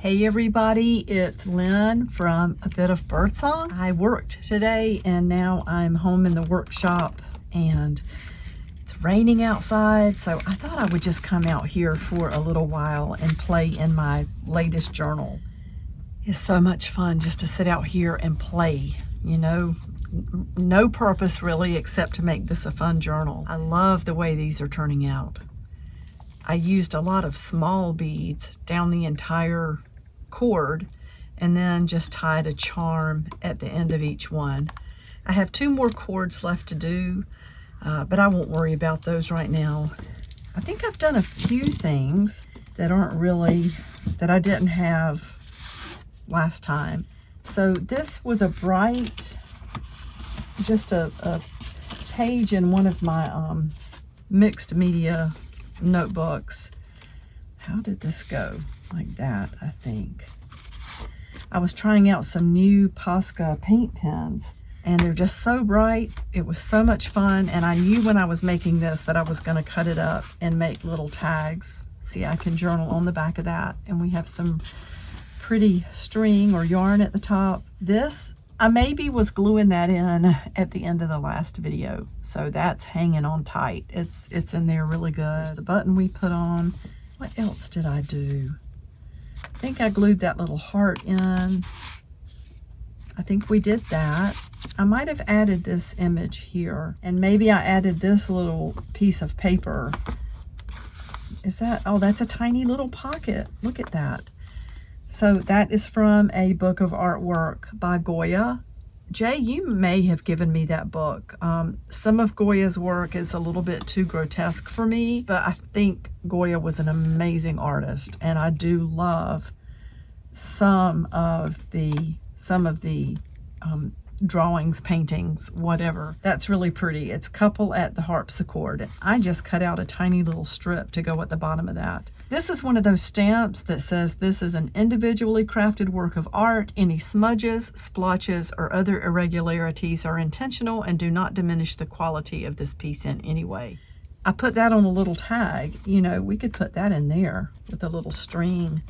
Hey everybody, it's Lynn from A Bit of Birdsong. I worked today and now I'm home in the workshop and it's raining outside, so I thought I would just come out here for a little while and play in my latest journal. It's so much fun just to sit out here and play, you know, no purpose really except to make this a fun journal. I love the way these are turning out. I used a lot of small beads down the entire cord and then just tied a charm at the end of each one. I have 2 more cords left to do, but I won't worry about those right now. I think I've done a few things that aren't really, that I didn't have last time. So this was a bright, just a page in one of my mixed media notebooks. How did this go? Like that, I think. I was trying out some new Posca paint pens and they're just so bright. It was so much fun, and I knew when I was making this that I was going to cut it up and make little tags. See, I can journal on the back of that, and we have some pretty string or yarn at the top. This, I maybe was gluing that in at the end of the last video, so that's hanging on tight. It's in there really good. There's the button we put on. What else did I do? I think I glued that little heart in. I think we did that. I might have added this image here, and maybe I added this little piece of paper. Is that, oh, that's a tiny little pocket. Look at that. So that is from a book of artwork by Goya. Jay, you may have given me that book. Some of Goya's work is a little bit too grotesque for me, but I think Goya was an amazing artist, and I do love some of the drawings, paintings, whatever. That's really pretty. It's Couple at the Harpsichord. I just cut out a tiny little strip to go at the bottom of that. This is one of those stamps that says this is an individually crafted work of art. Any smudges, splotches, or other irregularities are intentional and do not diminish the quality of this piece in any way. I put that on a little tag. You know, we could put that in there with a little string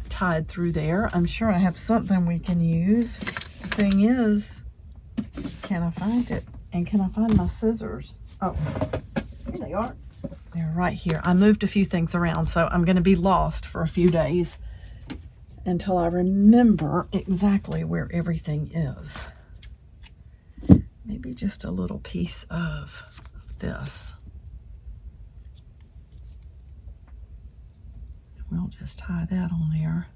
tied through there. I'm sure I have something we can use. The thing is, can I find it? And can I find my scissors? Oh, here they are. They're right here. I moved a few things around, so I'm going to be lost for a few days until I remember exactly where everything is. Maybe just a little piece of this. We'll just tie that on there.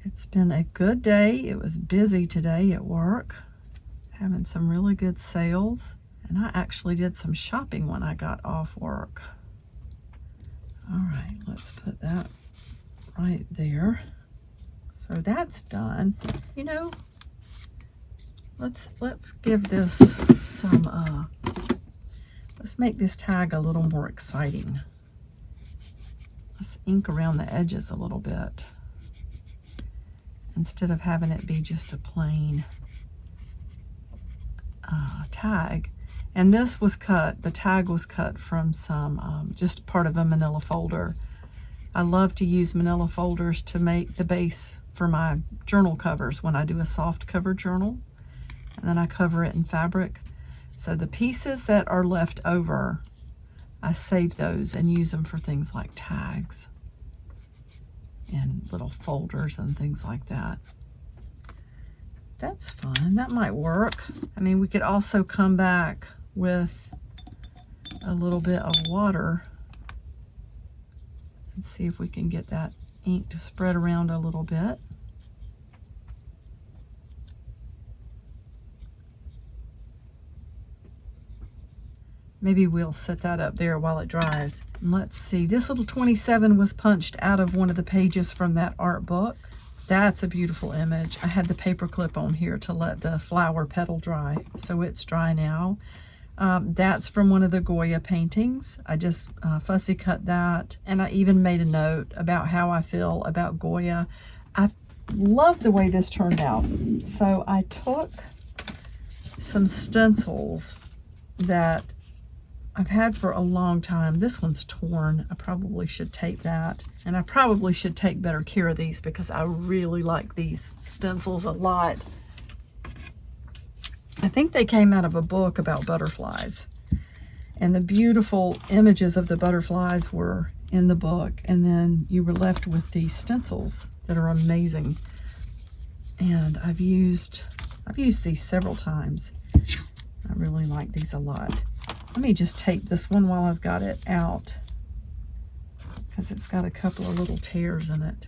It's been a good day. It was busy today at work, having some really good sales. And I actually did some shopping when I got off work. All right, let's put that right there. So that's done. You know, let's give this some, let's make this tag a little more exciting. Let's ink around the edges a little bit instead of having it be just a plain tag. And this was cut, the tag was cut from some, just part of a manila folder. I love to use manila folders to make the base for my journal covers when I do a soft cover journal. And then I cover it in fabric. So the pieces that are left over, I save those and use them for things like tags and little folders and things like that. That's fun. That might work. I mean, we could also come back with a little bit of water and see if we can get that ink to spread around a little bit. Maybe we'll set that up there while it dries. And let's see, this little 27 was punched out of one of the pages from that art book. That's a beautiful image. I had the paper clip on here to let the flower petal dry, so it's dry now. That's from one of the Goya paintings. I just fussy cut that, and I even made a note about how I feel about Goya. I love the way this turned out. So I took some stencils that I've had for a long time. This one's torn. I probably should tape that. And I probably should take better care of these because I really like these stencils a lot. I think they came out of a book about butterflies. And the beautiful images of the butterflies were in the book. And then you were left with these stencils that are amazing. And I've used these several times. I really like these a lot. Let me just tape this one while I've got it out, because it's got a couple of little tears in it.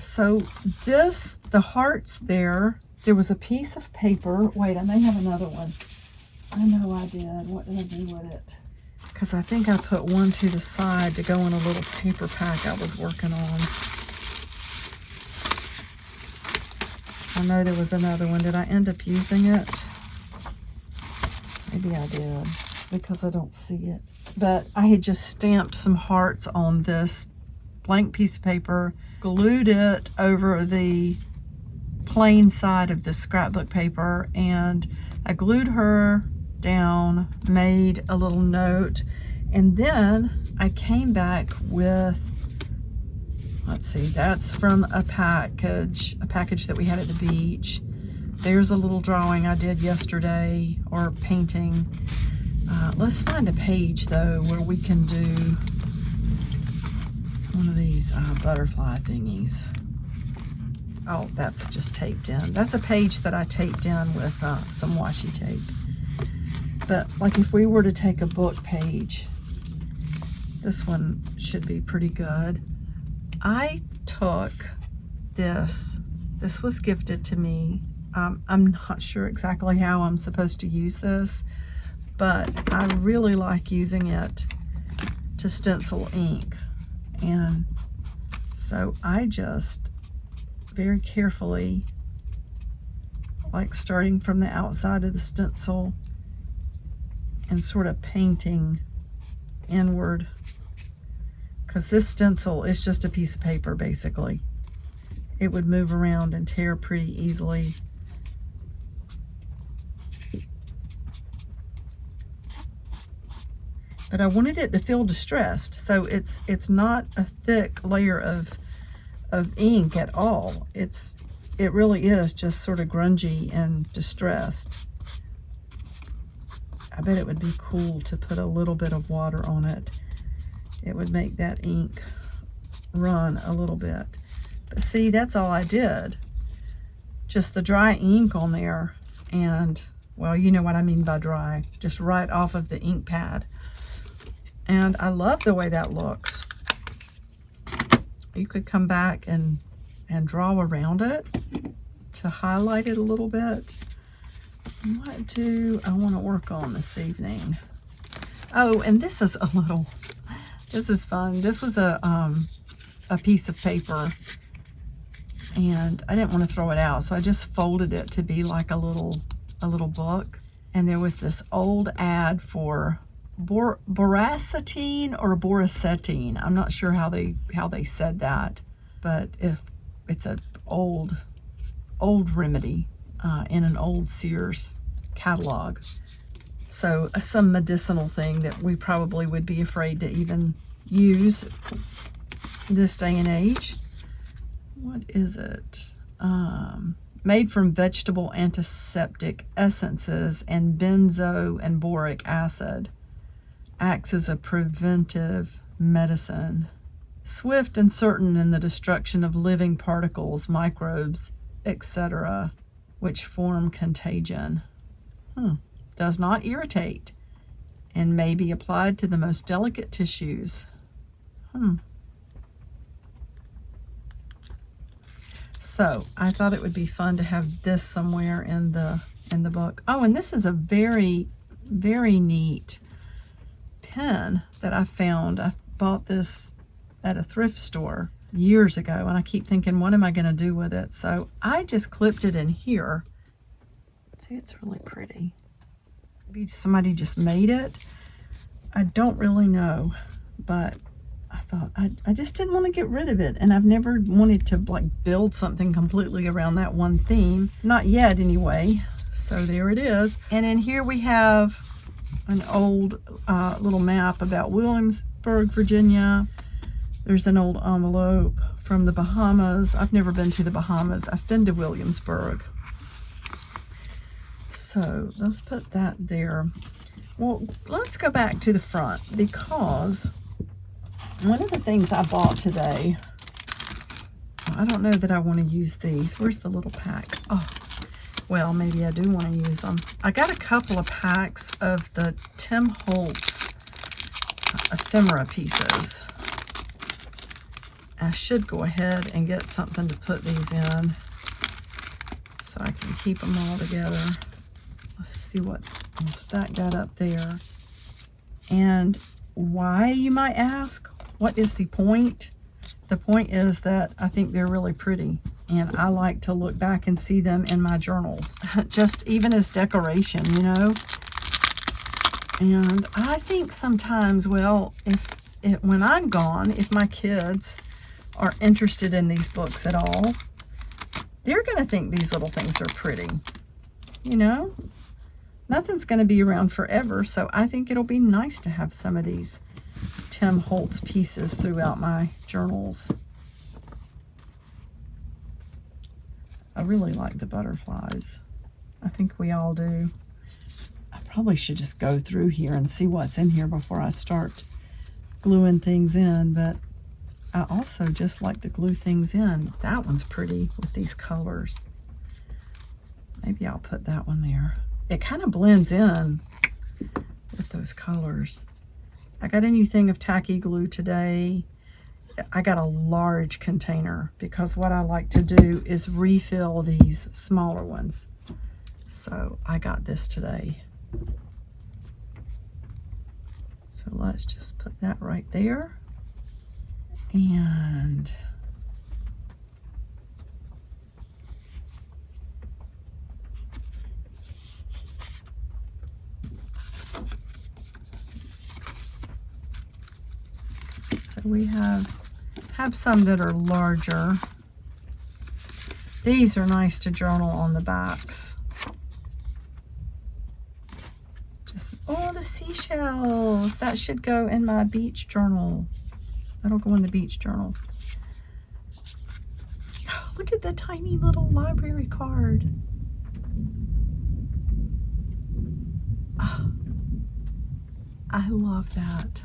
So the hearts there was a piece of paper. Wait, I may have another one. I know I did. What did I do with it? Because I think I put one to the side to go in a little paper pack I was working on. I know there was another one. Did I end up using it? Maybe I did, because I don't see it. But I had just stamped some hearts on this blank piece of paper, glued it over the plain side of the scrapbook paper, and I glued her down, made a little note, and then I came back with, let's see, that's from a package that we had at the beach. There's a little drawing I did yesterday, or painting. Let's find a page though where we can do one of these butterfly thingies. Oh, that's just taped in. That's a page that I taped in with some washi tape. But like if we were to take a book page, this one should be pretty good. I took this. This was gifted to me. I'm not sure exactly how I'm supposed to use this, but I really like using it to stencil ink. And so I just very carefully, like starting from the outside of the stencil and sort of painting inward, because this stencil is just a piece of paper basically. It would move around and tear pretty easily. But I wanted it to feel distressed, so it's not a thick layer of ink at all. It really is just sort of grungy and distressed. I bet it would be cool to put a little bit of water on it. It would make that ink run a little bit. But see, that's all I did. Just the dry ink on there, and, well, you know what I mean by dry. Just right off of the ink pad. And I love the way that looks. You could come back and draw around it to highlight it a little bit. What do I want to work on this evening? Oh, and this is fun. This was a piece of paper, and I didn't want to throw it out, so I just folded it to be like a little book. And there was this old ad for boracetine or boracetin. I'm not sure how they said that, but if it's an old remedy in an old Sears catalog. So some medicinal thing that we probably would be afraid to even use this day and age. What is it? Made from vegetable antiseptic essences and benzo and boric acid. Acts as a preventive medicine. Swift and certain in the destruction of living particles, microbes, etc., which form contagion. Does not irritate and may be applied to the most delicate tissues. So I thought it would be fun to have this somewhere in the book. Oh, and this is a very, very neat pen that I found. I bought this at a thrift store years ago, and I keep thinking, what am I going to do with it? So I just clipped it in here. See, it's really pretty. Maybe somebody just made it. I don't really know, but I thought I just didn't want to get rid of it, and I've never wanted to like build something completely around that one theme. Not yet, anyway. So there it is. And in here we have an old little map about Williamsburg, Virginia. There's an old envelope from the Bahamas. I've never been to the Bahamas. I've been to Williamsburg. So let's put that there. Well, let's go back to the front, because one of the things I bought today, I don't know that I want to use these. Where's the little pack? Oh, well, maybe I do want to use them. I got a couple of packs of the Tim Holtz ephemera pieces. I should go ahead and get something to put these in so I can keep them all together. Let's see what, I'll stack that up there. And why, you might ask? What is the point? The point is that I think they're really pretty, and I like to look back and see them in my journals, just even as decoration, you know. And I think sometimes, well, when I'm gone, if my kids are interested in these books at all, they're going to think these little things are pretty, you know. Nothing's going to be around forever, so I think it'll be nice to have some of these Tim Holtz pieces throughout my journals. I really like the butterflies. I think we all do. I probably should just go through here and see what's in here before I start gluing things in, but I also just like to glue things in. That one's pretty with these colors. Maybe I'll put that one there. It kind of blends in with those colors. I got a new thing of tacky glue today. I got a large container because what I like to do is refill these smaller ones. So I got this today. So let's just put that right there. And so we have some that are larger. These are nice to journal on the backs. Just, oh, the seashells. That should go in my beach journal. That'll go in the beach journal. Oh, look at the tiny little library card. Oh, I love that.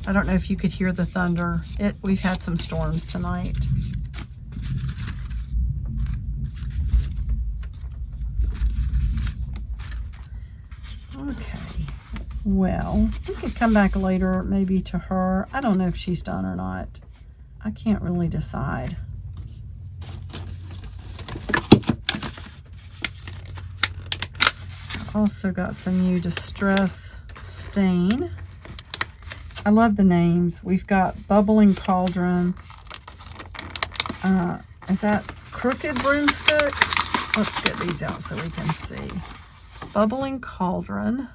I don't know if you could hear the thunder. We've had some storms tonight. Okay. Well, we could come back later maybe to her. I don't know if she's done or not. I can't really decide. I also got some new Distress Stain. I love the names. We've got Bubbling Cauldron. Is that Crooked Broomstick? Let's get these out so we can see. Bubbling Cauldron,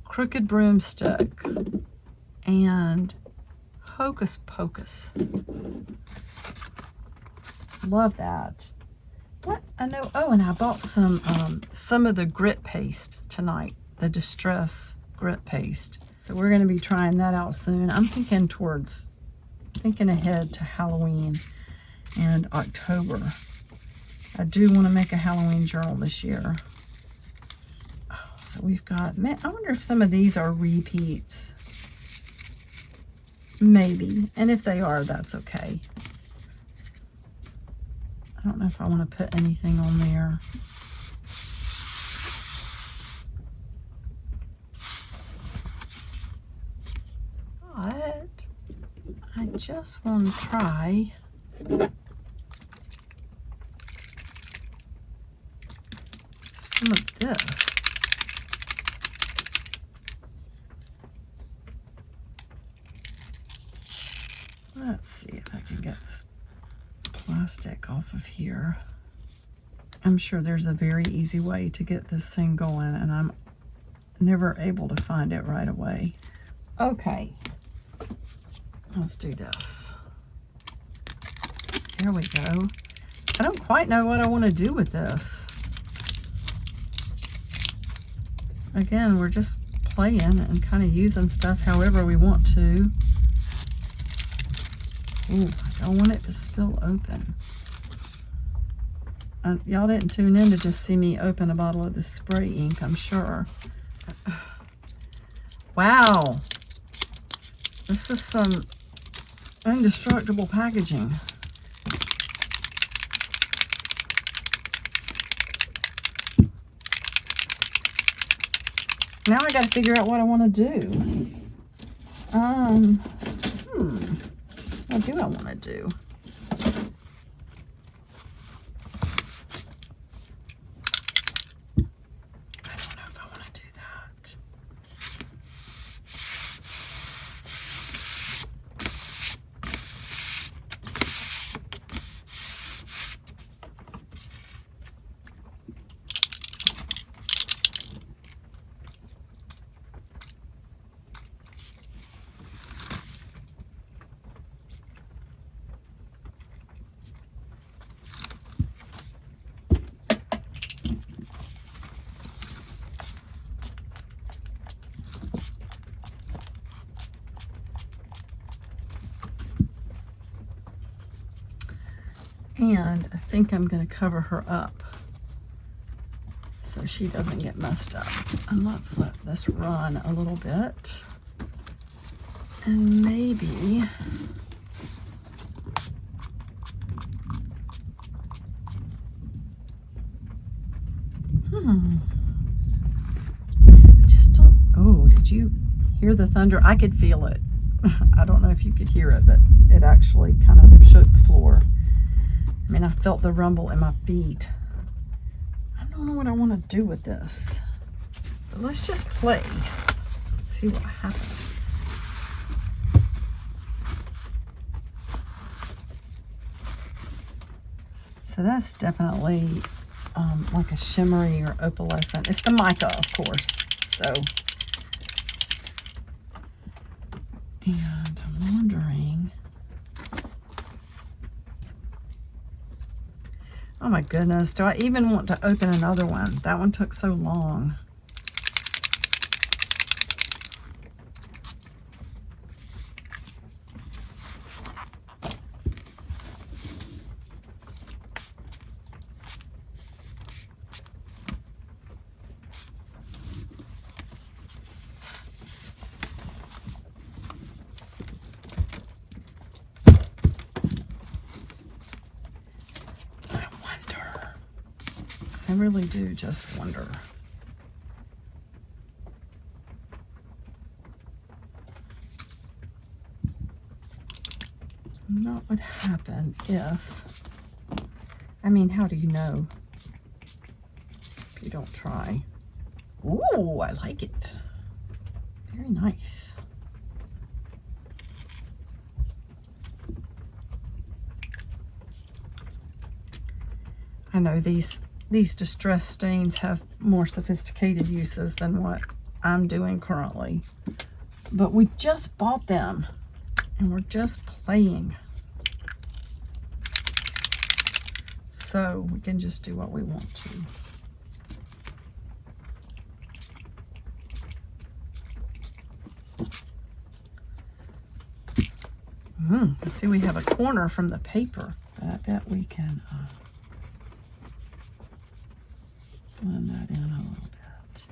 Crooked Broomstick, and Hocus Pocus. Love that. What? I know. Oh, and I bought some of the grit paste tonight. The Distress grit paste. So we're going to be trying that out soon. I'm thinking ahead to Halloween and October. I do want to make a Halloween journal this year. Oh, so we've got, man, I wonder if some of these are repeats. Maybe. And if they are, that's okay. I don't know if I want to put anything on there. But I just want to try some of this. Let's see if I can get this plastic off of here. I'm sure there's a very easy way to get this thing going, and I'm never able to find it right away. Okay, let's do this. There we go. I don't quite know what I want to do with this. again, we're just playing and kind of using stuff however we want to. Ooh, I don't want it to spill open. Y'all didn't tune in to just see me open a bottle of this spray ink, I'm sure. Wow. This is some indestructible packaging. Now I got to figure out what I want to do. What do I want to do? I don't know if I want to do that. And I think I'm going to cover her up so she doesn't get messed up. And let's let this run a little bit. And maybe I just don't, oh, did you hear the thunder? I could feel it. I don't know if you could hear it, but it actually kind of shook the floor. I mean, I felt the rumble in my feet. I don't know what I want to do with this. But let's just play. See what happens. So that's definitely like a shimmery or opalescent. It's the mica, of course. So, and I'm wondering, oh my goodness, do I even want to open another one? That one took so long. I really do just wonder. What would happen if, I mean, how do you know if you don't try? Ooh, I like it. Very nice. I know these distress stains have more sophisticated uses than what I'm doing currently, but we just bought them and we're just playing, so we can just do what we want to. Let's see, we have a corner from the paper, but I bet we can blend that in a little bit.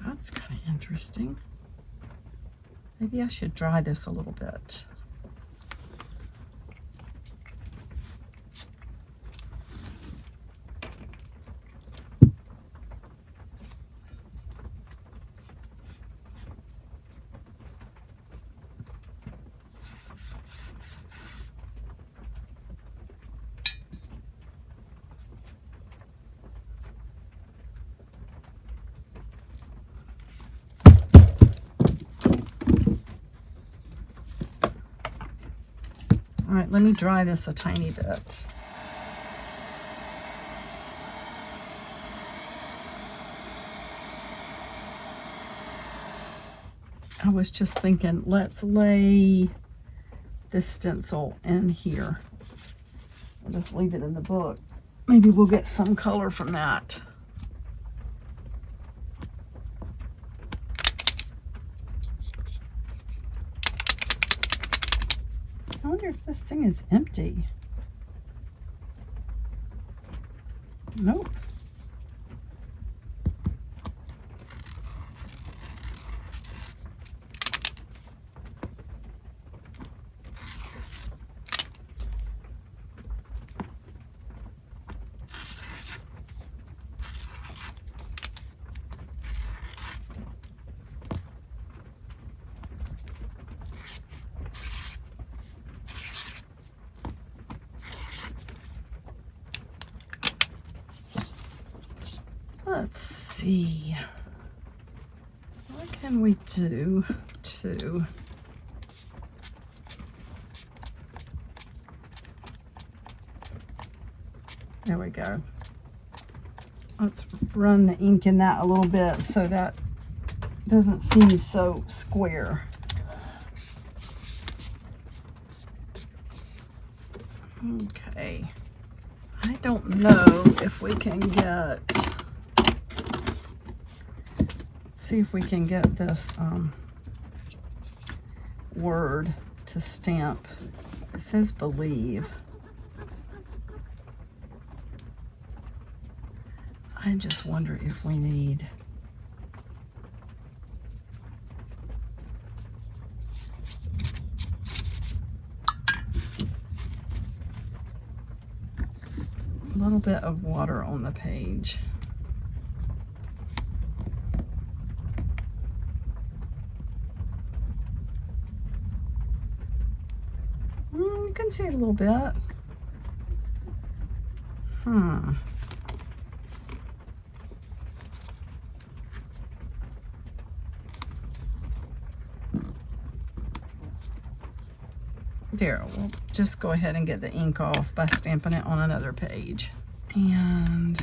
That's kind of interesting. Maybe I should dry this a little bit. All right, let me dry this a tiny bit. I was just thinking, let's lay this stencil in here. I'll just leave it in the book. Maybe we'll get some color from that. I wonder if this thing is empty. Nope. Let's see, what can we do to there we go. Let's run the ink in that a little bit so that doesn't seem so square. Okay, I don't know if we can get, see if we can get this word to stamp. It says believe. I just wonder if we need a little bit of water on the page. You can see it a little bit. There, we'll just go ahead and get the ink off by stamping it on another page. And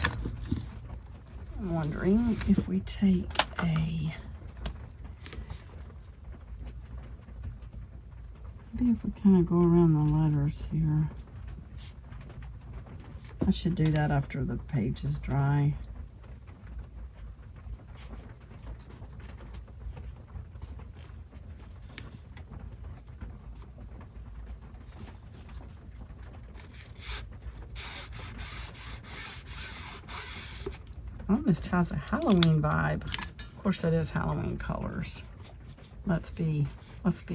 I'm wondering if we take a, maybe if we kind of go around the letters here. I should do that after the page is dry. Almost has a Halloween vibe. Of course it is Halloween colors. Let's be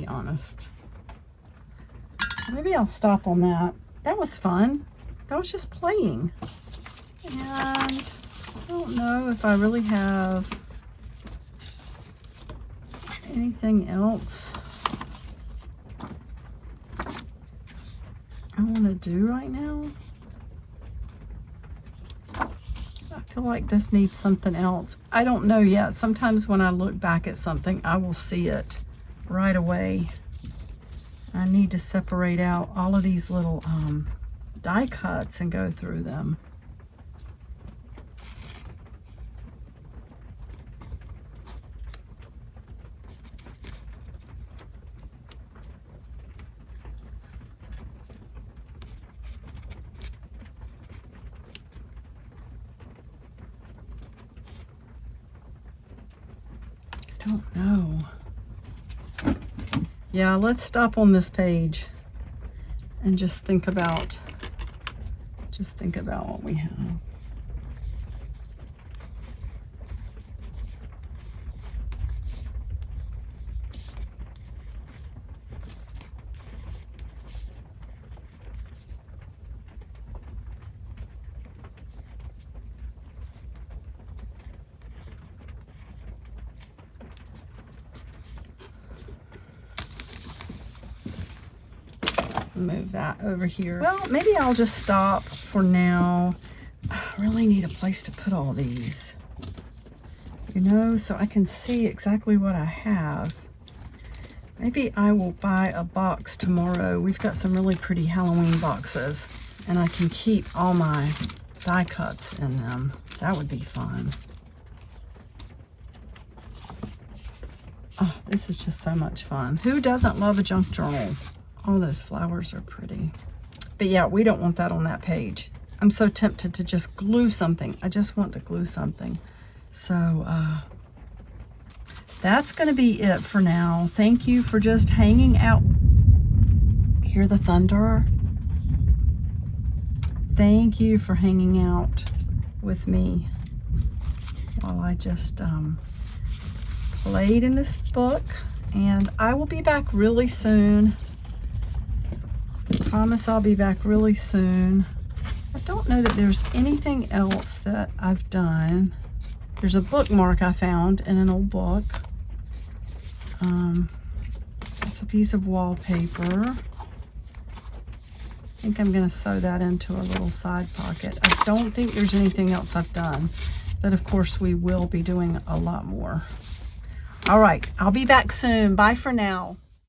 honest. Maybe I'll stop on that. That was fun. That was just playing. And I don't know if I really have anything else I want to do right now. I feel like this needs something else. I don't know yet. Sometimes when I look back at something, I will see it right away. I need to separate out all of these little die cuts and go through them. Don't know. Yeah, let's stop on this page and just think about what we have. Move that over here. Well, maybe I'll just stop for now. I really need a place to put all these, you know, so I can see exactly what I have. Maybe I will buy a box tomorrow. We've got some really pretty Halloween boxes, and I can keep all my die cuts in them. That would be fun. Oh, this is just so much fun. Who doesn't love a junk journal? All those flowers are pretty. But yeah, we don't want that on that page. I'm so tempted to just glue something. I just want to glue something. So that's going to be it for now. Thank you for just hanging out. Hear the thunder? Thank you for hanging out with me while I just played in this book. And I will be back really soon. I promise I'll be back really soon. I don't know that there's anything else that I've done. There's a bookmark I found in an old book. It's a piece of wallpaper. I think I'm going to sew that into a little side pocket. I don't think there's anything else I've done, but of course we will be doing a lot more. All right, I'll be back soon. Bye for now.